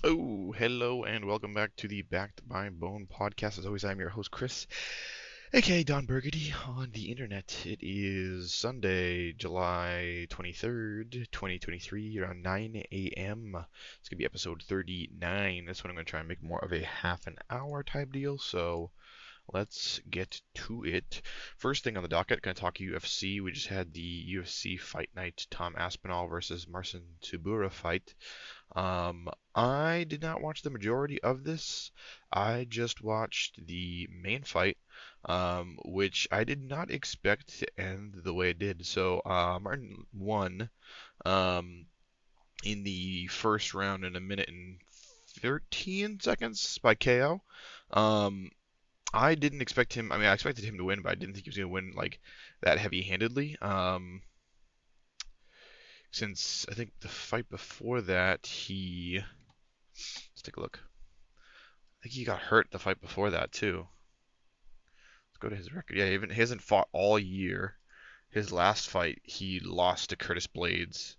Oh, hello and welcome back to the Backed by Bone podcast. As always, I'm your host, Chris, aka Don Burgundy on the internet. It is Sunday, July 23rd, 2023, around 9 a.m. It's going to be episode 39. This one I'm going to try and make more of a half an hour type deal, so let's get to it. First thing on the docket, going to talk UFC. We just had the UFC Fight Night Tom Aspinall versus Marcin Tybura fight. I did not watch the majority of this. I just watched the main fight, which I did not expect to end the way it did. So, Martin won um, in the first round in a minute and 13 seconds by KO. Um, I didn't expect him. I mean, I expected him to win, but I didn't think he was going to win like that heavy-handedly. Since I think the fight before that, let's take a look. I think he got hurt the fight before that too. Let's go to his record. Yeah, he hasn't fought all year. His last fight, he lost to Curtis Blades,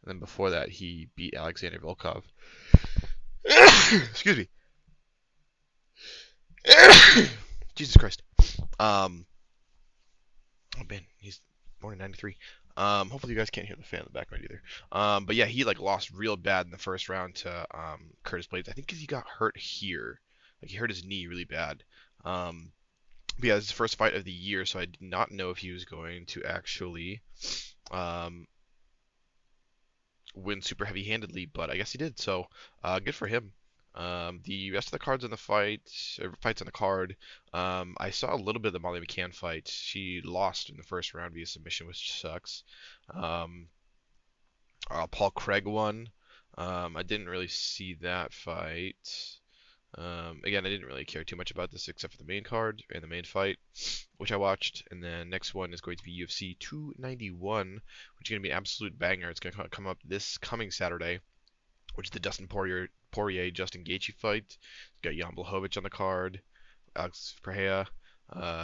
and then before that, he beat Alexander Volkov. Excuse me. Jesus Christ. Um, oh man, he's born in '93. Hopefully you guys can't hear the fan in the background either. But yeah, he like lost real bad in the first round to Curtis Blades. I think because he got hurt here, like he hurt his knee really bad. But yeah, this is his first fight of the year, so I did not know if he was going to actually um, win super heavy-handedly, but I guess he did. So good for him. The rest of the cards in the fights on the card, I saw a little bit of the Molly McCann fight. She lost in the first round via submission, which sucks. Um, Paul Craig won. I didn't really see that fight. Again, I didn't really care too much about this except for the main card and the main fight, which I watched. And then next one is going to be UFC 291, which is going to be an absolute banger. It's going to come up this coming Saturday, which is the Dustin Poirier Justin Gaethje fight. It's got Jan Blachowicz on the card, Alex Pereira,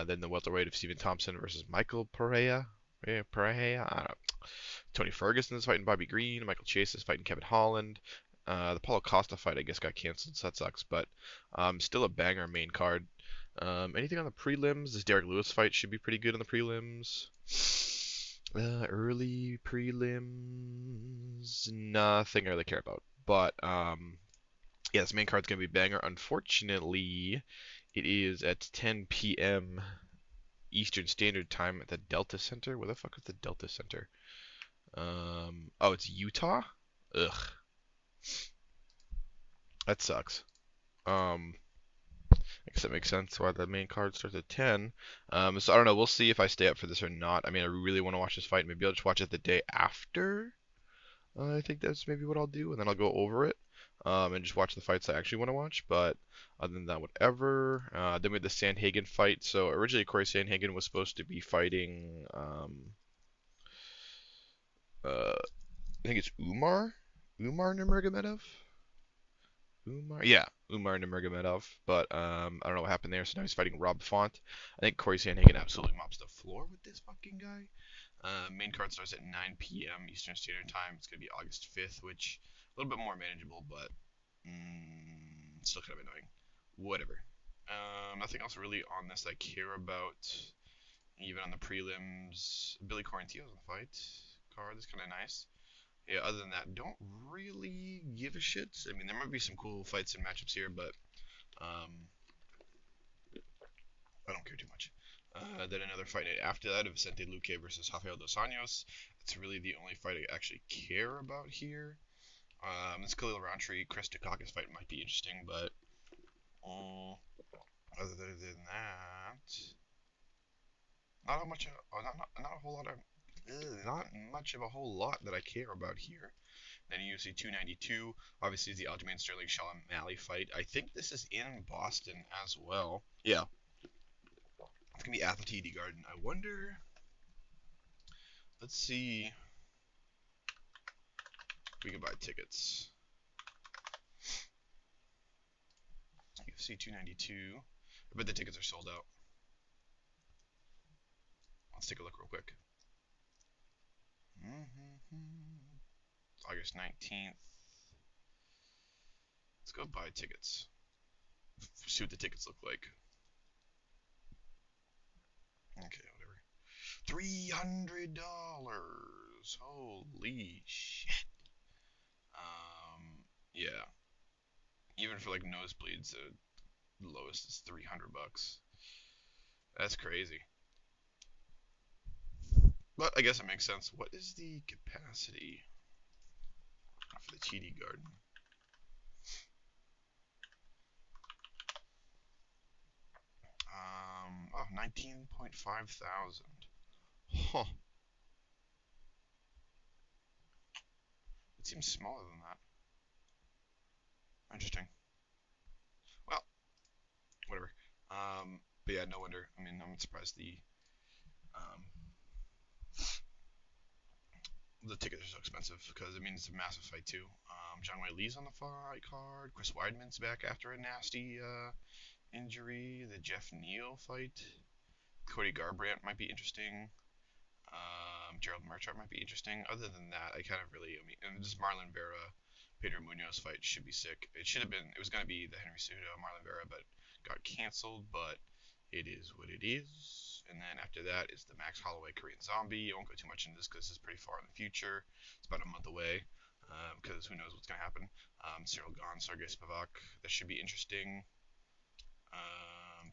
then the welterweight of Stephen Thompson versus Michael Pereira. Yeah, Pereira, I don't know. Tony Ferguson is fighting Bobby Green. Michael Chase is fighting Kevin Holland. The Paulo Costa fight, I guess, got canceled, so that sucks. But still a banger main card. Anything on the prelims? This Derek Lewis fight should be pretty good on the prelims. Early prelims, nothing I really care about. But yeah, this main card's gonna be banger. Unfortunately, it is at 10 p.m. Eastern Standard Time at the Delta Center. Where the fuck is the Delta Center? Oh, it's Utah. Ugh, that sucks. Um, I guess that makes sense why the main card starts at 10. So I don't know. We'll see if I stay up for this or not. I mean, I really want to watch this fight. Maybe I'll just watch it the day after. I think that's maybe what I'll do, and then I'll go over it and just watch the fights I actually want to watch. But other than that, whatever. Then we had the Sandhagen fight. So originally, Corey Sandhagen was supposed to be fighting. I think it's Umar Nurmagomedov. Umar Nurmagomedov. But I don't know what happened there. So now he's fighting Rob Font. I think Corey Sandhagen absolutely mops the floor with this fucking guy. Main card starts at 9 p.m. Eastern Standard Time. It's going to be August 5th, which a little bit more manageable, but still kind of annoying. Whatever. Nothing else really on this I care about. Even on the prelims, Billy Quarantillo's on the fight card. That's kind of nice. Yeah, other than that, don't really give a shit. I mean, there might be some cool fights and matchups here, but um, I don't care too much. Then another fight night after that of Vicente Luque versus Rafael Dos Anjos. That's really the only fight I actually care about here. This Khalil Rountree Chris Dukakis fight might be interesting, but other than that, not much. Not a whole lot of. Not much of a whole lot that I care about here. Then UFC 292, obviously is the Aljamain Sterling Sean O'Malley fight. I think this is in Boston as well. Yeah, it's gonna be at the TD Garden. I wonder. Let's see if we can buy tickets. UFC 292. I bet the tickets are sold out. Let's take a look real quick. August 19th. Let's go buy tickets. See what the tickets look like. Okay, whatever. $300. Holy shit. Yeah. Even for like nosebleeds, the lowest is $300. That's crazy. But I guess it makes sense. What is the capacity for the TD Garden? Oh, 19.5 thousand. Huh. It seems smaller than that. Interesting. Well, whatever. But yeah, no wonder. I mean, I'm not surprised um, the tickets are so expensive because it means it's a massive fight too. John Wei Lee's on the fight card. Chris Weidman's back after a nasty injury. The Jeff Neal fight. Cody Garbrandt might be interesting. Gerald Marchart might be interesting. Other than that, I mean, and this Marlon Vera, Pedro Munoz fight should be sick. It was going to be the Henry Cejudo, Marlon Vera, but got canceled. But it is what it is. And then after that is the Max Holloway Korean Zombie. I won't go too much into this because this is pretty far in the future. It's about a month away because who knows what's going to happen. Cyril Gane, Sergey Spivak. That should be interesting.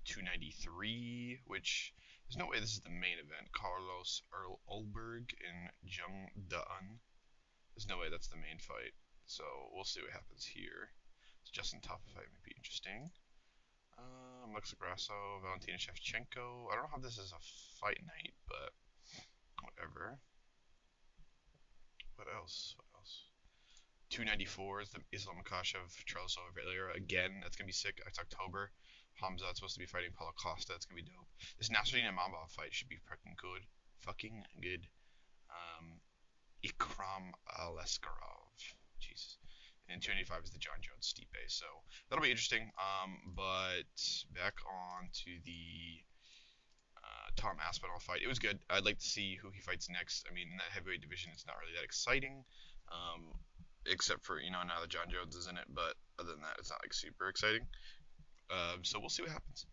293, which there's no way this is the main event. Carlos Ulberg and Jung Da-un. There's no way that's the main fight. So we'll see what happens here. This Justin Taffa fight might be interesting. Alexa Grasso, Valentina Shevchenko. I don't know how this is a fight night, but whatever. What else? 294 is the Islam Makhachev, Charles Oliveira. Again, that's going to be sick. It's October. Hamzat's supposed to be fighting Paulo Costa. That's going to be dope. This Nasruddin Imavov fight should be freaking good. Fucking good. Ikram Aleskarov. Jesus. And 285 is the John Jones Stipe. So that'll be interesting. But back on to the Tom Aspinall fight. It was good. I'd like to see who he fights next. I mean, in that heavyweight division, it's not really that exciting. Except for, now that John Jones is in it. But other than that, it's not like super exciting. So we'll see what happens.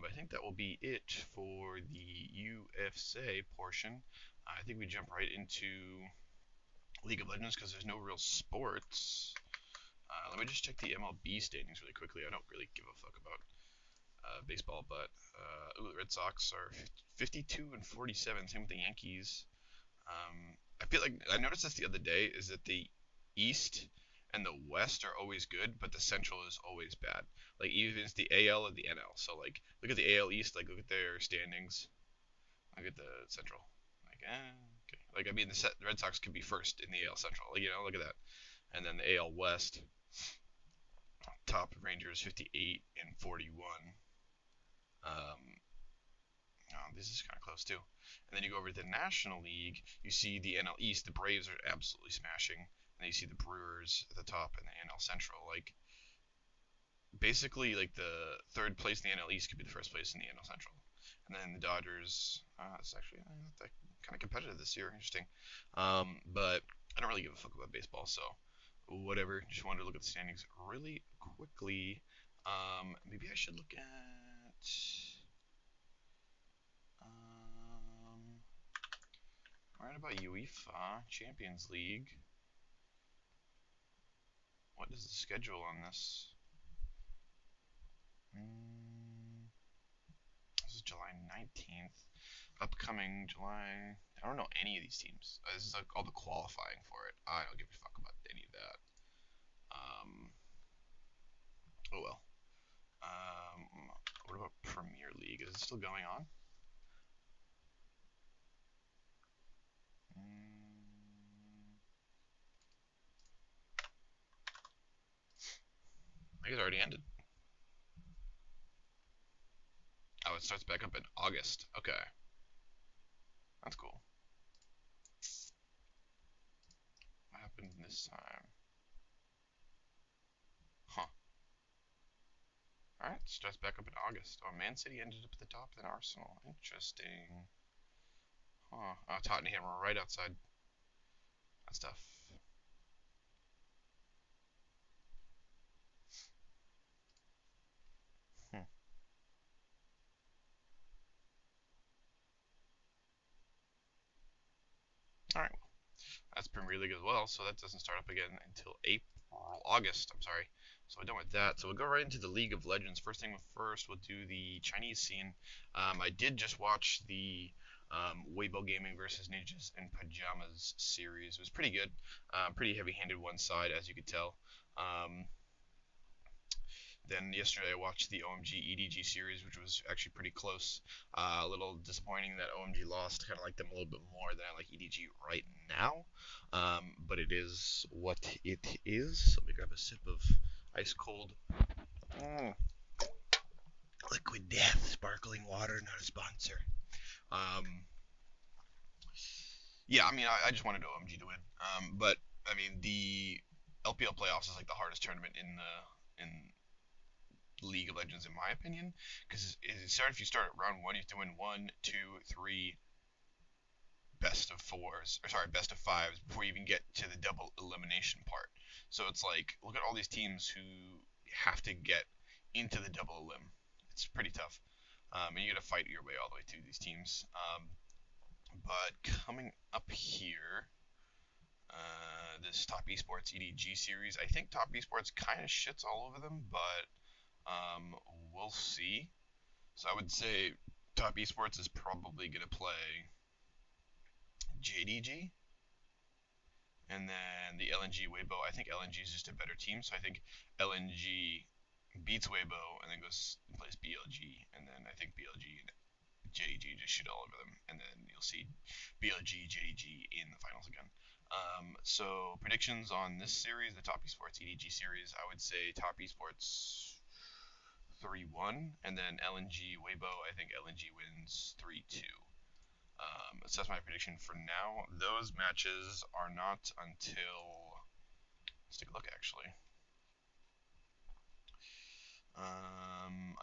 But I think that will be it for the UFC portion. I think we jump right into League of Legends because there's no real sports. Let me just check the MLB standings really quickly. I don't really give a fuck about baseball, but the Red Sox are 52 and 47. Same with the Yankees. I feel like I noticed this the other day is that the East and the West are always good, but the Central is always bad. Like even it's the AL and the NL. So like look at the AL East, like look at their standings. Look at the Central. Like okay. Like I mean the Red Sox could be first in the AL Central. Like look at that. And then the AL West, top Rangers 58 and 41. This is kind of close too. And then you go over to the National League, you see the NL East, the Braves are absolutely smashing. And then you see the Brewers at the top in the NL Central. Like basically like the third place in the NL East could be the first place in the NL Central. And then the Dodgers, it's actually not that kind of competitive this year. Interesting. But I don't really give a fuck about baseball, so whatever. Just wanted to look at the standings really quickly. Maybe I should look at right about UEFA Champions League. What is the schedule on this? This is July 19th. Upcoming July. I don't know any of these teams. This is like all the qualifying for it. I don't give a fuck about any of that. Oh well. What about Premier League? Is it still going on? I guess it already ended. Oh, it starts back up in August. Okay. That's cool. What happened this time? Huh. Alright, starts back up in August. Oh, Man City ended up at the top, then Arsenal. Interesting. Huh. Oh, Tottenham were right outside. That's tough. Premier League as well, so that doesn't start up again until August. I'm sorry. So we're done with that. So we'll go right into the League of Legends. First thing first, we'll do the Chinese scene. I did just watch the Weibo Gaming versus Ninjas in Pajamas series. It was pretty good. Pretty heavy-handed one side, as you could tell. Then yesterday I watched the OMG EDG series, which was actually pretty close. A little disappointing that OMG lost. Kind of like them a little bit more than I like EDG right now. But it is what it is. Let me grab a sip of ice cold liquid death sparkling water, not a sponsor. Yeah, I mean, I just wanted OMG to win. But I mean, the LPL playoffs is like the hardest tournament in League of Legends, in my opinion, because if you start at round one, you have to win one, two, three best of fours, or sorry, best of fives before you even get to the double elimination part. So it's like, look at all these teams who have to get into the double elim. It's pretty tough, and you got to fight your way all the way through these teams. But coming up here, this Top Esports EDG series, I think Top Esports kind of shits all over them, but we'll see. So I would say Top Esports is probably going to play JDG. And then the LNG Weibo, I think LNG is just a better team. So I think LNG beats Weibo and then goes and plays BLG. And then I think BLG and JDG just shoot all over them. And then you'll see BLG, JDG in the finals again. So predictions on this series, the Top Esports EDG series, I would say Top Esports 3-1, and then LNG Weibo, I think LNG wins 3-2. So that's my prediction for now. Those matches are not until, let's take a look actually,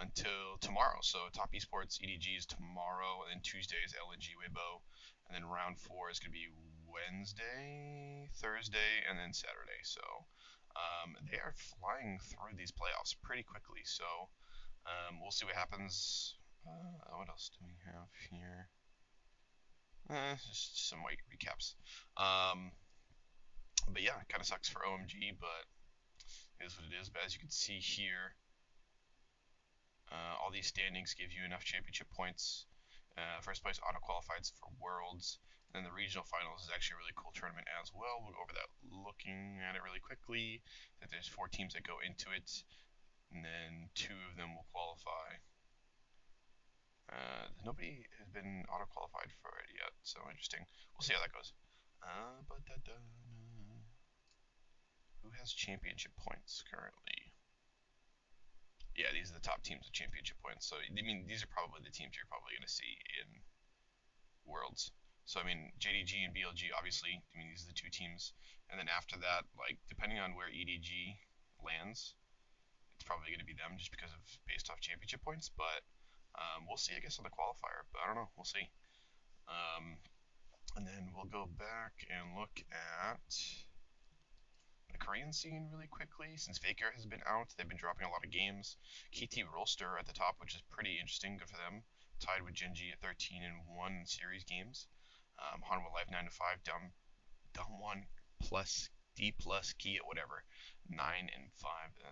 until tomorrow. So Top Esports EDG is tomorrow, and then Tuesday is LNG Weibo, and then round 4 is going to be Wednesday, Thursday, and then Saturday. So they are flying through these playoffs pretty quickly. So we'll see what happens. What else do we have here? Just some white recaps. But yeah, it kind of sucks for OMG, but it is what it is. But as you can see here, all these standings give you enough championship points. First place auto qualifies for Worlds. And then the regional finals is actually a really cool tournament as well. We'll go over that looking at it really quickly. That there's 4 teams that go into it, and then 2 of them will qualify. Nobody has been auto qualified for it yet, so interesting. We'll see how that goes. Who has championship points currently? Yeah, these are the top teams with championship points. So I mean, these are probably the teams you're probably going to see in Worlds. So I mean, JDG and BLG, obviously. I mean, these are the 2 teams, and then after that, like depending on where EDG lands, it's probably going to be them just because of based off championship points. But we'll see, I guess, on the qualifier. But I don't know. We'll see. And then we'll go back and look at the Korean scene really quickly. Since Faker has been out, they've been dropping a lot of games. KT Rolster at the top, which is pretty interesting. Good for them. Tied with Genji at 13-1 series games. Hanwha Life 9-5. Dumb 1 plus D plus Key at whatever 9-5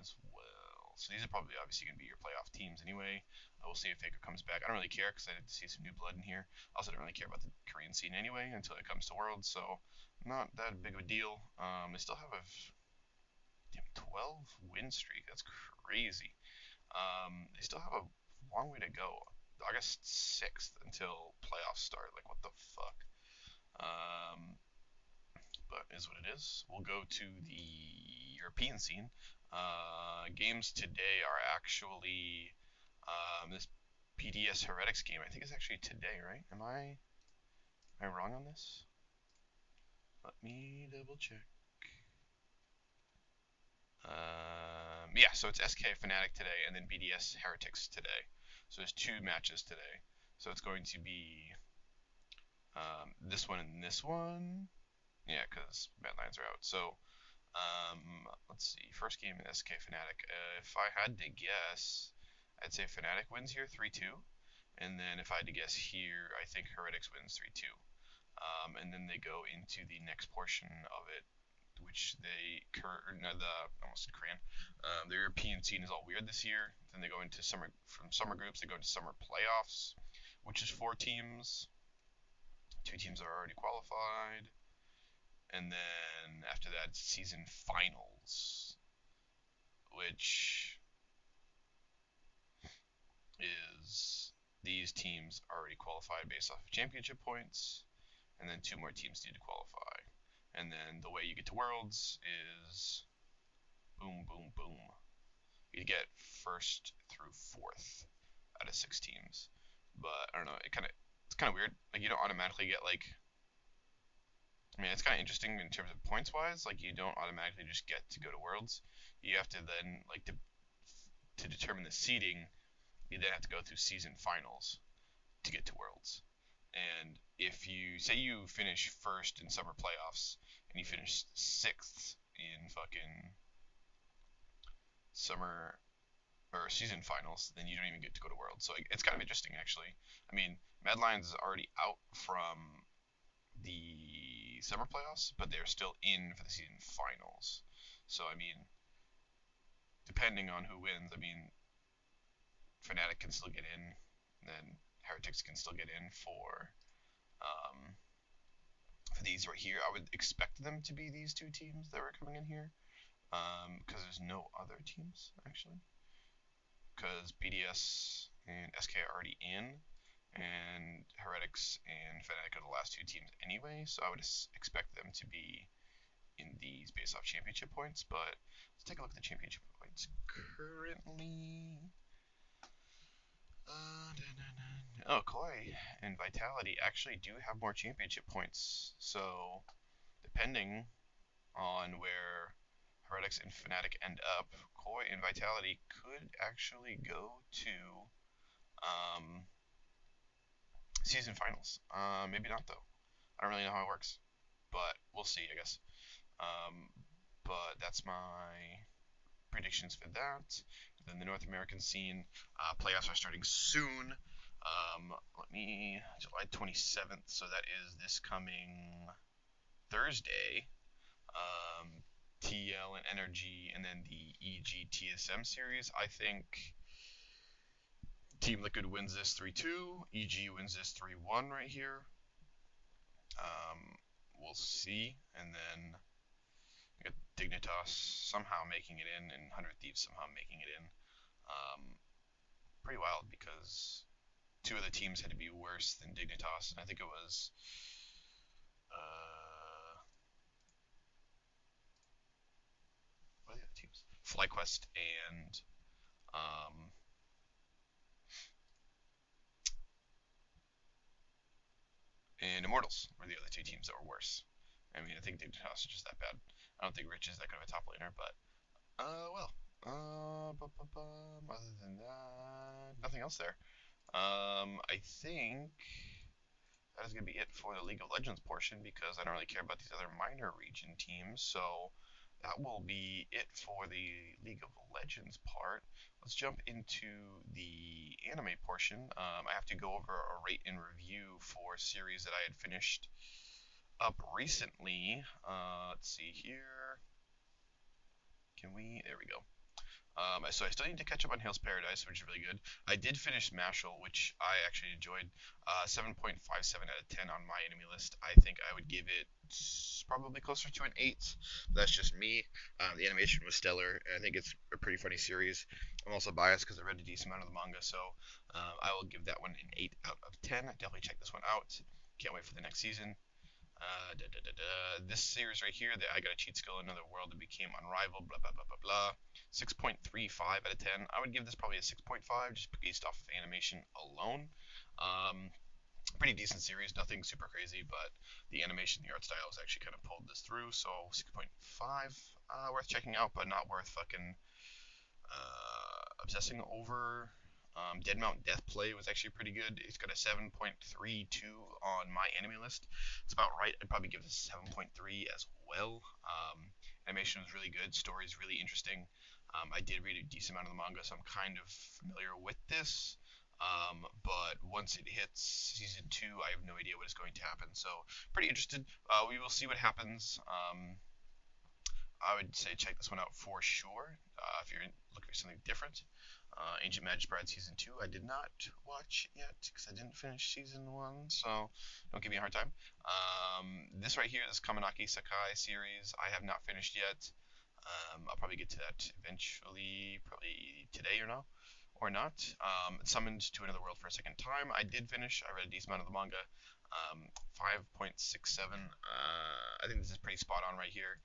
as well. So these are probably obviously going to be your playoff teams anyway. We'll see if Faker comes back. I don't really care because I did see some new blood in here. I also don't really care about the Korean scene anyway until it comes to Worlds, so not that big of a deal. They still have a 12 win streak. That's crazy. They still have a long way to go. August 6th until playoffs start. Like, what the fuck? But is what it is. We'll go to the European scene. Games today are actually this PDS Heretics game. I think it's actually today, right? Am I wrong on this? Let me double check. Yeah, so it's SK Fnatic today, and then BDS Heretics today. So there's 2 matches today. So it's going to be this one and this one. Yeah, because Mad Lions are out. So let's see. First game in SK Fnatic. If I had to guess, I'd say Fnatic wins here 3-2. And then if I had to guess here, I think Heretics wins 3-2. And then they go into the next portion of it, which I almost said Korean. The European scene is all weird this year. Then they go into summer groups. They go into summer playoffs, which is 4 teams. 2 teams are already qualified, and then after that, season finals, which is these teams already qualified based off of championship points, and then 2 more teams need to qualify. And then the way you get to Worlds is boom, boom, boom. You get first through fourth out of 6 teams. But I don't know, it's kind of weird. Like you don't automatically get like. I mean, it's kind of interesting in terms of points wise. Like you don't automatically just get to go to Worlds. You have to then like to determine the seeding. You then have to go through season finals to get to Worlds. And if you say you finish first in summer playoffs and you finish 6th in fucking summer or season finals, then you don't even get to go to Worlds. So it's kind of interesting actually. I mean, Mad Lions is already out from the summer playoffs, but they're still in for the season finals. So I mean, depending on who wins, I mean, Fnatic can still get in, and then Heretics can still get in um, for these right here. I would expect them to be these 2 teams that were coming in here, because there's no other teams actually, because BDS and SK are already in, and Heretics and Fnatic are the last 2 teams anyway, so I would expect them to be in these based off championship points. But let's take a look at the championship points currently. Oh, Koi and Vitality actually do have more championship points, so depending on where Heretics and Fnatic end up, Koi and Vitality could actually go to season finals. Maybe not though. I don't really know how it works, but we'll see, I guess. But that's my predictions for that. Then the North American scene, playoffs are starting soon. July 27th, so that is this coming Thursday. TL and Energy, and then the EG TSM series. I think Team Liquid wins this 3-2. EG wins this 3-1 right here. We'll see. And then we got Dignitas somehow making it in, and 100 Thieves somehow making it in. Pretty wild because 2 of the teams had to be worse than Dignitas, and I think it was what are the other teams? FlyQuest and Immortals were the other 2 teams that were worse. I mean, I think Dignitas is just that bad. I don't think Rich is that good of a top laner, but well. Other than that, nothing else there. I think that is going to be it for the League of Legends portion because I don't really care about these other minor region teams. So that will be it for the League of Legends part. Let's jump into the anime portion. I have to go over a rate and review for series that I had finished up recently. Let's see here. There we go. So I still need to catch up on Hell's Paradise, which is really good. I did finish Mashal, which I actually enjoyed. 7.57 out of 10 on my enemy list. I think I would give it probably closer to an 8. That's just me. The animation was stellar, and I think it's a pretty funny series. I'm also biased because I read a decent amount of the manga, so I will give that one an 8 out of 10. Definitely check this one out. Can't wait for the next season. This series right here, that I got a cheat skill in another world that became unrivaled, blah blah blah blah blah. 6.35 out of 10. I would give this probably a 6.5 just based off of animation alone. Pretty decent series, nothing super crazy, but the animation, the art style has actually kind of pulled this through, so 6.5 worth checking out, but not worth fucking obsessing over. Dead Mount Death Play was actually pretty good. It's got a 7.32 on my enemy list. It's about right. I'd probably give this a 7.3 as well. Animation was really good. Story is really interesting. I did read a decent amount of the manga, so I'm kind of familiar with this. But once it hits season 2, I have no idea what is going to happen. So pretty interested. We will see what happens. I would say check this one out for sure if you're looking for something different. Ancient Magic Bride season 2, I did not watch yet because I didn't finish season 1, so don't give me a hard time. This right here, this Kamanaki Sakai series, I have not finished yet. I'll probably get to that eventually, probably today or no, or not. Summoned to Another World for a second time. I did finish. I read a decent amount of the manga. 5.67. I think this is pretty spot on right here.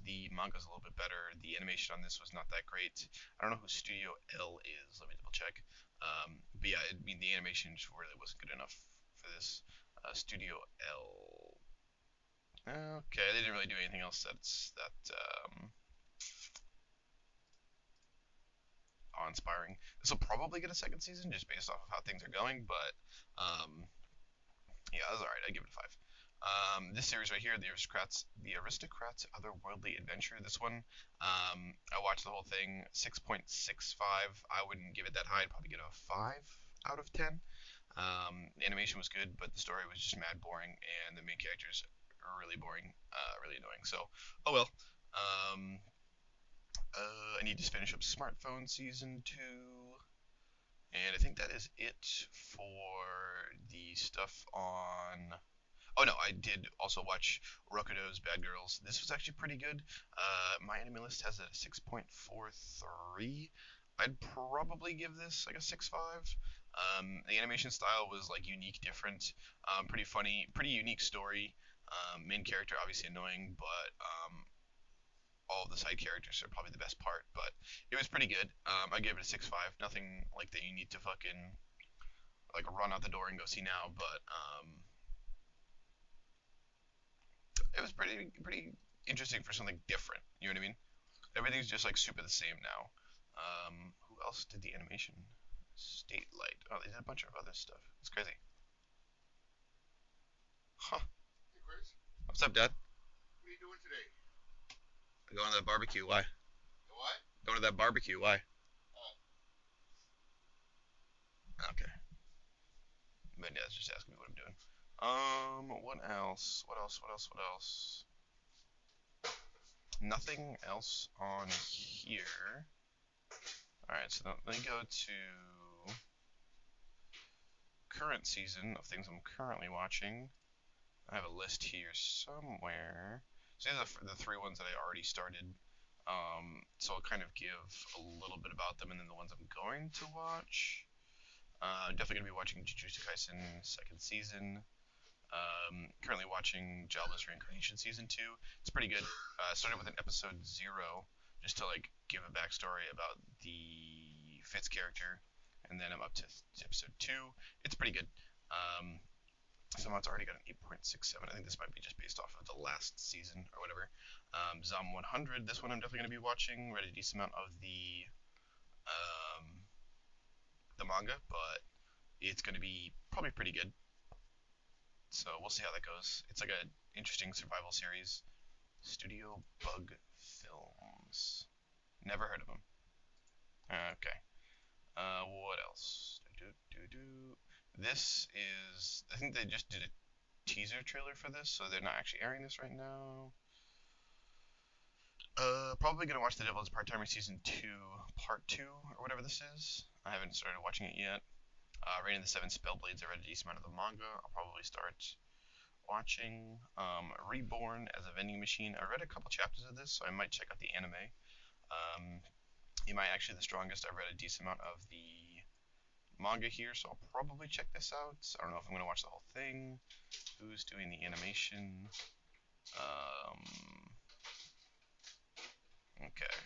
The manga's a little bit better. The animation on this was not that great. I don't know who Studio L is. Let me double check. But yeah, I mean the animation just really wasn't good enough for this. Studio L. Okay, they didn't really do anything else that's that awe-inspiring. This will probably get a second season just based off of how things are going, but yeah, that's alright. I give it a 5. This series right here, the Aristocrats Otherworldly Adventure. This one, I watched the whole thing. 6.65. I wouldn't give it that high. I'd probably get a 5 out of 10. The animation was good, but the story was just mad boring, and the main characters are really boring, really annoying. So, oh well. I need to finish up Smartphone Season 2. And I think that is it for the stuff on. Oh no, I did also watch Rokudo's Bad Girls. This was actually pretty good. My anime list has a 6.43. I'd probably give this like a 6.5. The animation style was like unique, different, pretty funny, pretty unique story. Main character obviously annoying, but all of the side characters are probably the best part. But it was pretty good. I gave it a 6.5. Nothing like that you need to fucking like run out the door and go see now, but it was pretty interesting for something different. You know what I mean? Everything's just like super the same now. Who else did the animation? State Light. Oh, they did a bunch of other stuff. It's crazy. Huh. Hey Chris, What's up, Dad? what are you doing today? Going to that barbecue. Why? You what? Going to that barbecue. Why? Oh, Okay. But yeah, it's just asking me what I'm doing. What else? What else? What else? What else? Nothing else on here. Alright, so let me go to current season of things I'm currently watching. I have a list here somewhere. So these are the 3 ones that I already started. So I'll kind of give a little bit about them and then the ones I'm going to watch. Definitely going to be watching Jujutsu Kaisen second season. Currently watching Jobless Reincarnation season 2. It's pretty good. Started with an episode 0 just to like give a backstory about the Fitz character, and then I'm up to episode 2. It's pretty good. Somehow it's already got an 8.67. I think this might be just based off of the last season or whatever. Zom 100. This one I'm definitely going to be watching. Read a decent amount of the manga, but it's going to be probably pretty good. So we'll see how that goes. It's like an interesting survival series. Studio Bug Films. Never heard of them. Okay. What else? This is. I think they just did a teaser trailer for this, so they're not actually airing this right now. Probably gonna watch The Devil's Part-Timer Season 2, Part 2, or whatever this is. I haven't started watching it yet. Reign of the Seven Spellblades, I read a decent amount of the manga. I'll probably start watching. Reborn as a Vending Machine. I read a couple chapters of this, so I might check out the anime. Am I actually the strongest? I read a decent amount of the manga here, so I'll probably check this out. I don't know if I'm going to watch the whole thing. Who's doing the animation? Okay,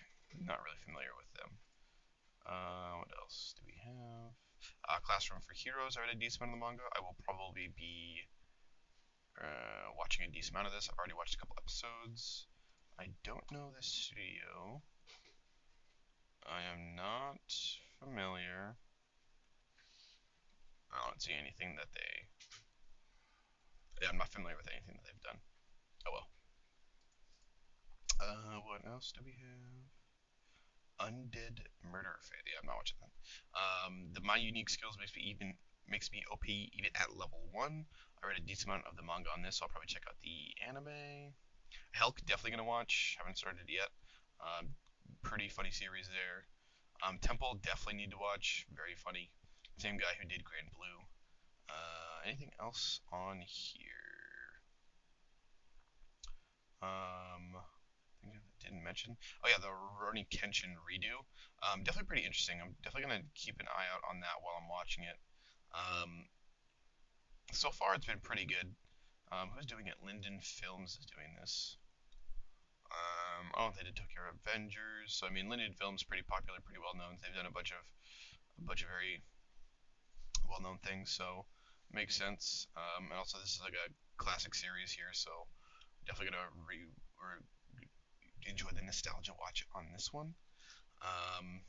not really familiar with them. What else do we have? Classroom for Heroes, I read a decent amount of the manga. I will probably be watching a decent amount of this. I've already watched a couple episodes. I don't know this studio. I am not familiar. I don't see anything that they. Yeah, I'm not familiar with anything that they've done. Oh well. What else do we have? Undead Murder Fate. Yeah, I'm not watching that. My unique skills makes me OP even at level one. I read a decent amount of the manga on this, so I'll probably check out the anime. Helk, definitely gonna watch. Haven't started it yet. Pretty funny series there. Temple, definitely need to watch. Very funny. Same guy who did Grand Blue. Anything else on here? I didn't mention. Oh yeah, the Rurouni Kenshin redo. Definitely pretty interesting. I'm definitely gonna keep an eye out on that while I'm watching it. Um, so far it's been pretty good. Who's doing it? Linden Films is doing this. Oh, they did Tokyo Avengers. So I mean, Linden Films pretty popular, pretty well known. They've done a bunch of very well known things, so makes sense. And also this is like a classic series here, so definitely gonna enjoy the nostalgia watch on this one. Um,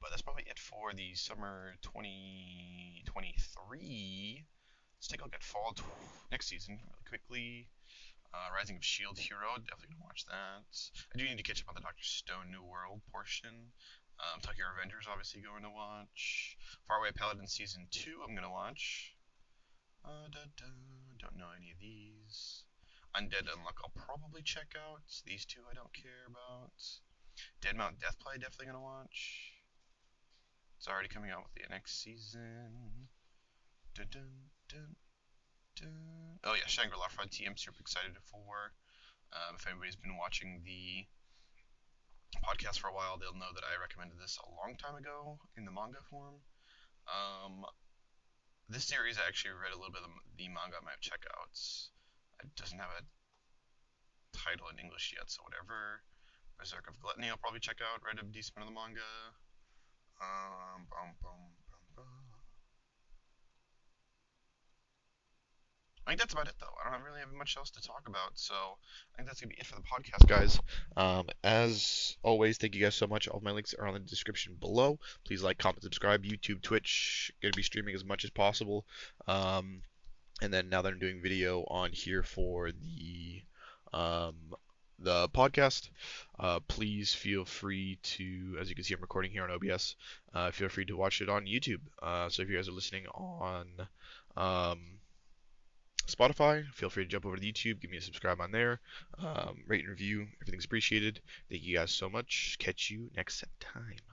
but that's probably it for the summer 2023. Let's take a look at fall next season really quickly. Rising of Shield Hero, definitely gonna watch that. I do need to catch up on the Doctor Stone New World portion. Tokyo Revengers, obviously going to watch. Faraway Paladin season 2, I'm gonna watch. Don't know any of these. Undead Unluck, I'll probably check out. These two I don't care about. Dead Mount Deathplay, definitely gonna watch. It's already coming out with the next season. Dun, dun, dun, dun. Oh yeah, Shangri-La Frontier, I'm super excited for. If anybody's been watching the podcast for a while, they'll know that I recommended this a long time ago in the manga form. Um, this series I actually read a little bit of the manga I might check out. It doesn't have a title in English yet, so whatever. Berserk of Gluttony I'll probably check out. Read a decent amount of the manga. Bum, bum, bum, bum. I think that's about it, though. I don't really have much else to talk about, so I think that's gonna be it for the podcast, guys. As always, thank you guys so much. All my links are on the description below. Please like, comment, subscribe. YouTube, Twitch, gonna be streaming as much as possible. Um, and then now that I'm doing video on here for um, the podcast, please feel free to, as you can see, I'm recording here on OBS. Feel free to watch it on YouTube. So if you guys are listening on um, Spotify, feel free to jump over to YouTube, give me a subscribe on there, rate and review. Everything's appreciated. Thank you guys so much. Catch you next time.